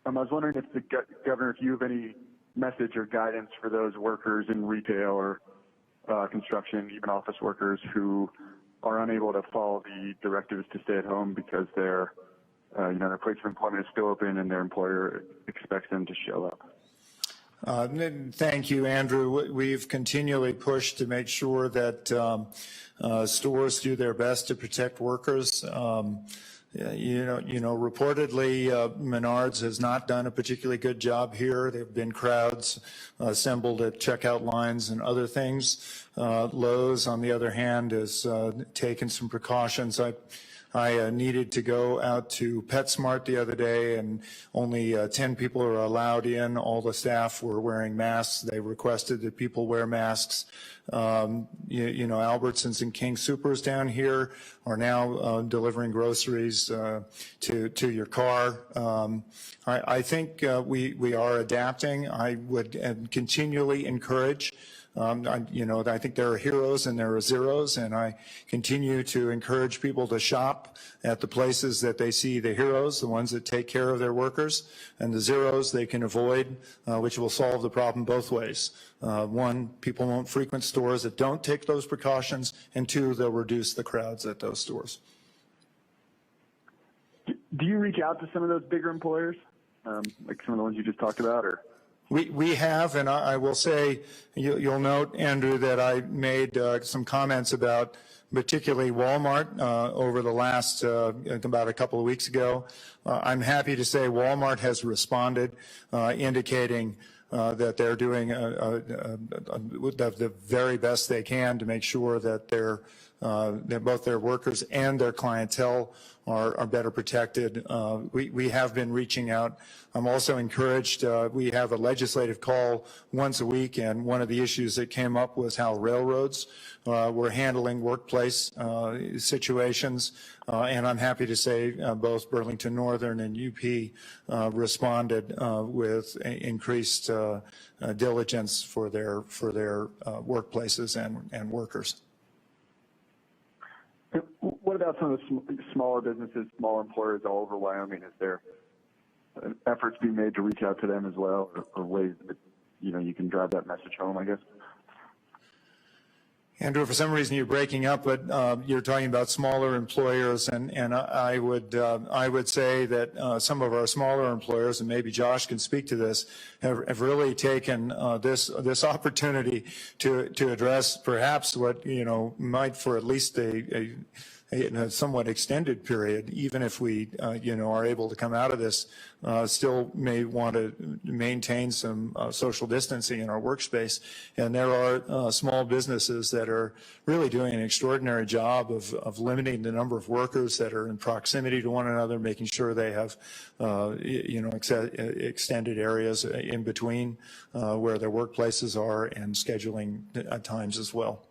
I was wondering if the governor, if you have any message or guidance for those workers in retail or construction, even office workers who are unable to follow the directives to stay at home because their place of employment is still open and their employer expects them to show up. Thank you, Andrew. We've continually pushed to make sure that stores do their best to protect workers. Reportedly, Menards has not done a particularly good job here. There have been crowds assembled at checkout lines and other things. Lowe's, on the other hand, has taken some precautions. I needed to go out to PetSmart the other day, and only 10 people are allowed in. All the staff were wearing masks. They requested that people wear masks. Albertsons and King Soopers down here are now delivering groceries to your car. I think we are adapting. I would continually encourage. I think there are heroes and there are zeros, and I continue to encourage people to shop at the places that they see the heroes, the ones that take care of their workers, and the zeros they can avoid, which will solve the problem both ways. One, people won't frequent stores that don't take those precautions, and two, they'll reduce the crowds at those stores. Do you reach out to some of those bigger employers, like some of the ones you just talked about, or? We have, and I will say, you'll note, Andrew, that I made some comments about particularly Walmart over the last, about a couple of weeks ago. I'm happy to say Walmart has responded, indicating that they're doing the very best they can to make sure that both their workers and their clientele are better protected. We have been reaching out. I'm also encouraged. We have a legislative call once a week, and one of the issues that came up was how railroads were handling workplace situations. And I'm happy to say both Burlington Northern and UP responded with increased diligence for their workplaces and workers. What about some of the smaller businesses, smaller employers all over Wyoming? Is there efforts being made to reach out to them as well, or ways that you can drive that message home, I guess? Andrew, for some reason you're breaking up, but you're talking about smaller employers, and I would say that some of our smaller employers, and maybe Josh can speak to this, have really taken this opportunity to address perhaps what might, for at least in a somewhat extended period, even if we are able to come out of this, still may want to maintain some social distancing in our workspace. And there are small businesses that are really doing an extraordinary job of limiting the number of workers that are in proximity to one another, making sure they have extended areas in between where their workplaces are, and scheduling times as well.